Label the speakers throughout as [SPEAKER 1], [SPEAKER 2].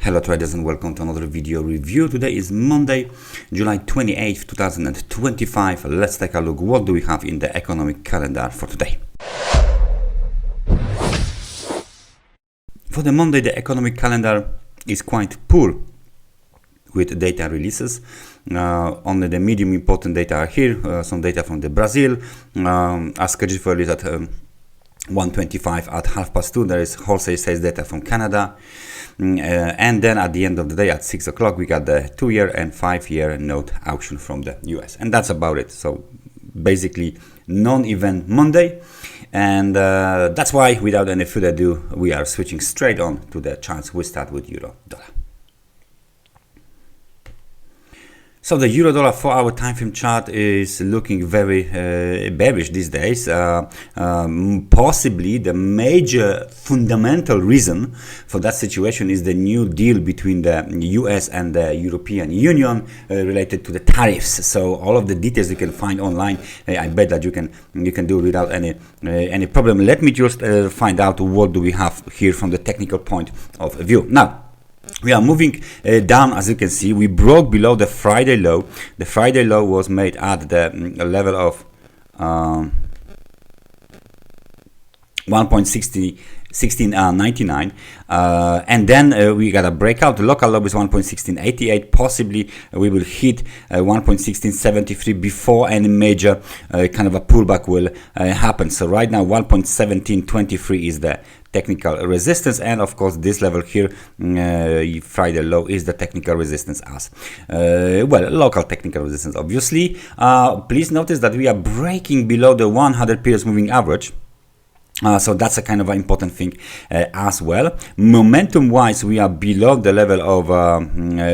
[SPEAKER 1] Hello traders and welcome to another video review. Today is Monday, July 28th, 2025. Let's take a look. What do we have in the economic calendar for today? For the Monday, the economic calendar is quite poor with data releases. Only the medium important data are here. Some data from the Brazil, as scheduled for release at 1:25 at 2:30. There is wholesale sales data from Canada. And then at the end of the day at 6 o'clock we got the 2-year and 5-year note auction from the US, and that's about it. So basically non-event Monday, and that's why without any further ado we are switching straight on to the charts. We start with euro dollar. So the euro dollar 4-hour time frame chart is looking very bearish these days. Possibly the major fundamental reason for that situation is the new deal between the US and the European Union related to the tariffs. So all of the details you can find online. I bet that you can do without any problem. Let me just find out what do we have here from the technical point of view. Now, we are moving down. As you can see, we broke below the Friday low. The Friday low was made at the level of 1.1699, and then we got a breakout. The local low is 1.1688. Possibly we will hit 1.1673 before any major kind of a pullback will happen. So right now 1.1723 is the technical resistance, and of course this level here, Friday low, is the technical resistance as well, local technical resistance obviously. Please notice that we are breaking below the 100 periods moving average. So that's a kind of an important thing as well. Momentum wise, we are below the level of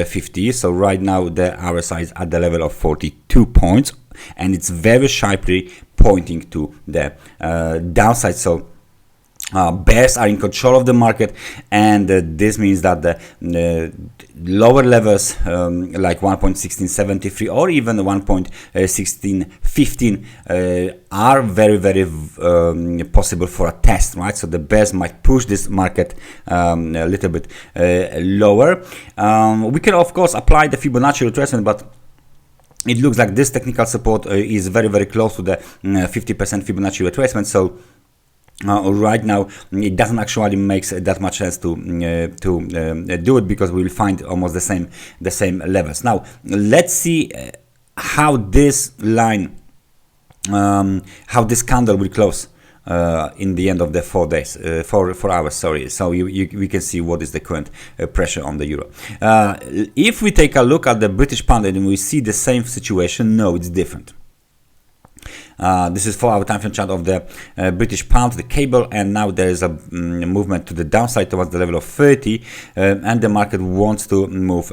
[SPEAKER 1] 50. So right now the RSI is at the level of 42 points, and it's very sharply pointing to the downside. So bears are in control of the market, and this means that the lower levels like 1.1673 or even 1.1615 are very possible for a test, right? So the bears might push this market a little bit lower. We can of course apply the Fibonacci retracement, but it looks like this technical support is very close to the 50% Fibonacci retracement. So right now it doesn't actually make that much sense to do it, because we will find almost the same levels. Now let's see how this line, how this candle will close in the end of the 4 days, 4 hours, sorry. So we can see what is the current pressure on the euro. If we take a look at the British pound and we see the same situation, no, it's different. This is 4-hour time frame chart of the British pound, the cable, and now there is a movement to the downside towards the level of 30, and the market wants to move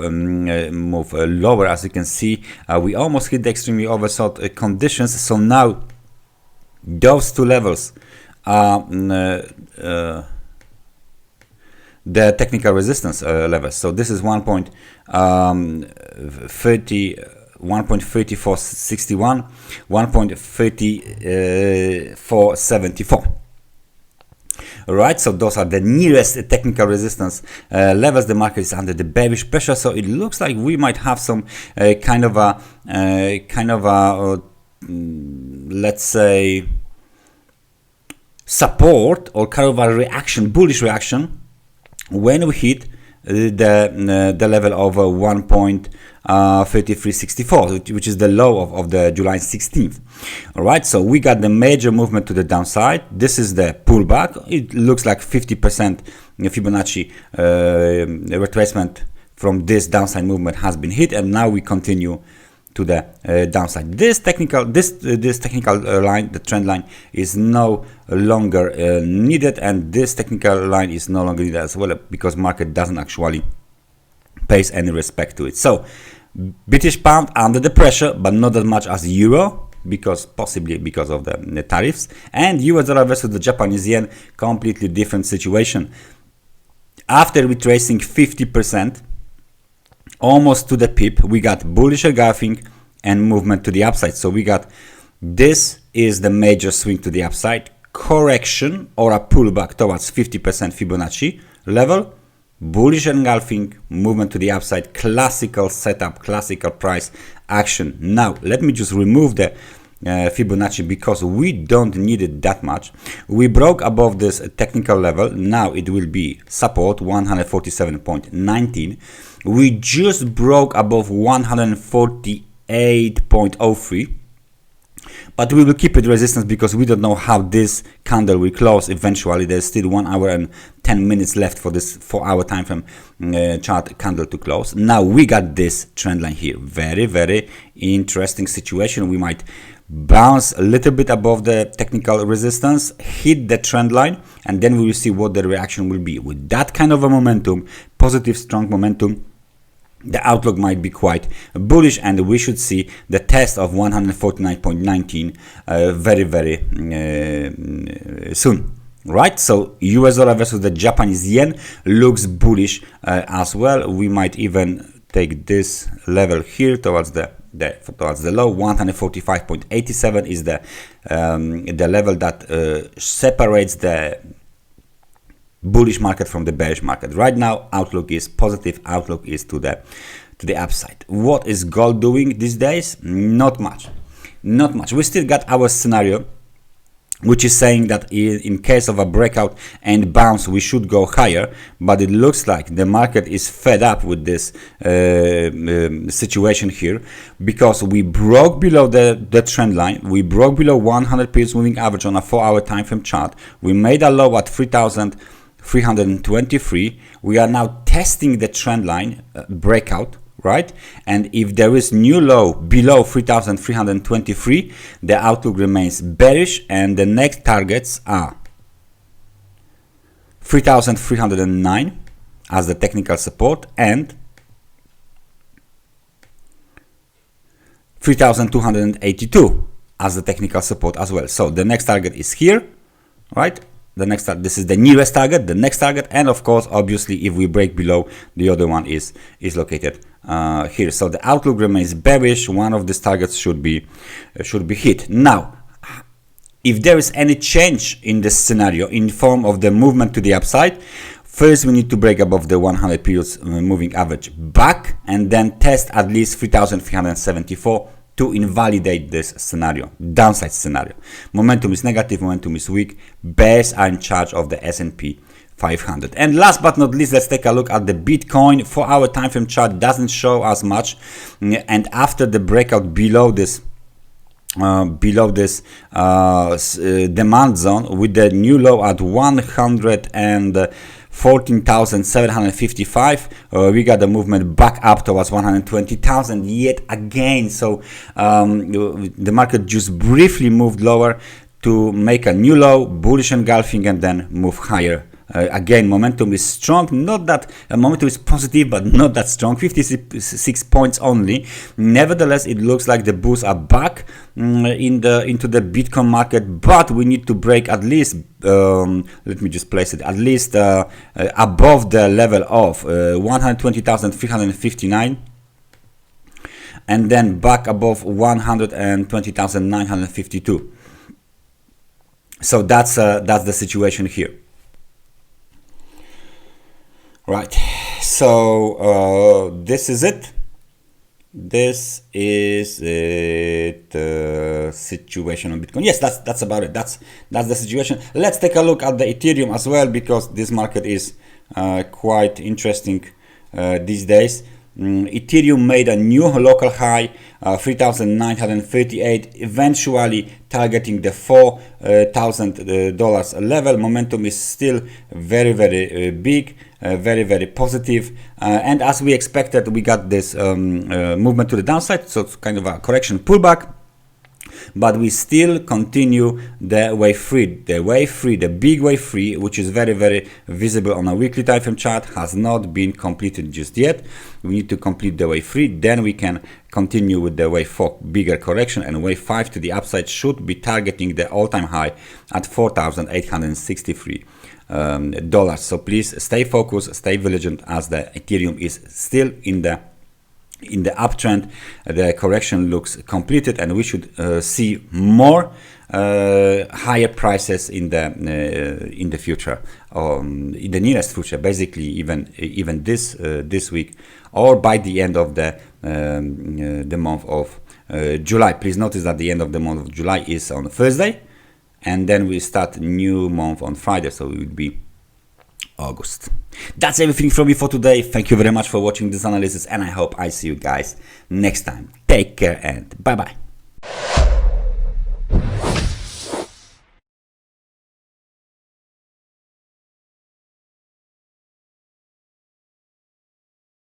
[SPEAKER 1] lower. As you can see, we almost hit the extremely oversold conditions. So now those two levels are the technical resistance levels. So this is 1.3461, 1.3474. Right, so those are the nearest technical resistance levels. The market is under the bearish pressure, so it looks like we might have some kind of a let's say support or kind of a reaction, bullish reaction, when we hit the level of 1.3364, which is the low of the July 16th. All right, so we got the major movement to the downside. This is the pullback. It looks like 50% Fibonacci retracement from this downside movement has been hit, and now we continue to the downside. This technical line, the trend line, is no longer needed, and this technical line is no longer needed as well, because market doesn't actually pays any respect to it. So British pound under the pressure, but not as much as euro, possibly because of the tariffs. And US dollar versus the Japanese yen, completely different situation. After retracing 50%, almost to the pip, we got bullish engulfing and movement to the upside. So we got, this is the major swing to the upside, correction or a pullback towards 50% Fibonacci level, bullish engulfing, movement to the upside, classical setup, classical price action. Now let me just remove the Fibonacci because we don't need it that much. We broke above this technical level. Now it will be support 147.19. We just broke above 148.03, but we will keep it resistance because we don't know how this candle will close eventually. There's still 1 hour and 10 minutes left for this 4-hour time frame chart candle to close. Now we got this trend line here. Very, very interesting situation. We might bounce a little bit above the technical resistance, hit the trend line, and then we will see what the reaction will be. With that kind of a momentum, positive, strong momentum, the outlook might be quite bullish, and we should see the test of 149.19 very, very soon. Right, so US dollar versus the Japanese yen looks bullish as well. We might even take this level here towards the low. 145.87 is the level that separates the bullish market from the bearish market. Right now, outlook is positive. Outlook is to the upside. What is gold doing these days? Not much. Not much. We still got our scenario, which is saying that in case of a breakout and bounce, we should go higher, but it looks like the market is fed up with this situation here, because we broke below the trend line. We broke below 100 periods moving average on a 4-hour time frame chart. We made a low at 3,323. We are now testing the trend line breakout, right? And if there is new low below 3,323, the outlook remains bearish, and the next targets are 3,309 as the technical support and 3,282 as the technical support as well. So the next target is here, right? This is the nearest target, the next target, and of course, obviously, if we break below, the other one is located here. So the outlook remains bearish. One of these targets should be hit. Now, if there is any change in this scenario in form of the movement to the upside, first we need to break above the 100 periods moving average back, and then test at least 3,374 to invalidate this scenario, downside scenario. Momentum is negative, momentum is weak, bears are in charge of the S&P 500. And last but not least, let's take a look at the Bitcoin. 4-hour time frame chart doesn't show as much, and after the breakout below this demand zone with the new low at 114,755, we got the movement back up towards 120,000 yet again. So the market just briefly moved lower to make a new low, bullish engulfing, and then move higher. Again, momentum is strong, not that momentum is positive, but not that strong, 56 points only. Nevertheless, it looks like the bulls are back into the Bitcoin market, but we need to break at least let me just place it at least above the level of 120,359, and then back above 120,952. So that's the situation here. Right, so this is it. This is it. Situation on Bitcoin. Yes, that's about it. That's the situation. Let's take a look at the Ethereum as well, because this market is quite interesting these days. Ethereum made a new local high, 3,938, eventually targeting the $4,000 level. Momentum is still very, very big, very, very positive. And as we expected, we got this movement to the downside, so it's kind of a correction pullback. But we still continue the wave 3. The wave 3, the big wave 3, which is very, very visible on a weekly time frame chart, has not been completed just yet. We need to complete the wave 3, then we can continue with the wave 4, bigger correction, and wave 5 to the upside should be targeting the all-time high at $4,863. So please stay focused, stay vigilant, as the Ethereum is still in the in the uptrend. The correction looks completed, and we should see more higher prices in the future, in the nearest future, basically even this week, or by the end of the month of July. Please notice that the end of the month of July is on Thursday, and then we start new month on Friday, so it would be August. That's everything from me for today. Thank you very much for watching this analysis, and I hope I see you guys next time. Take care and bye bye.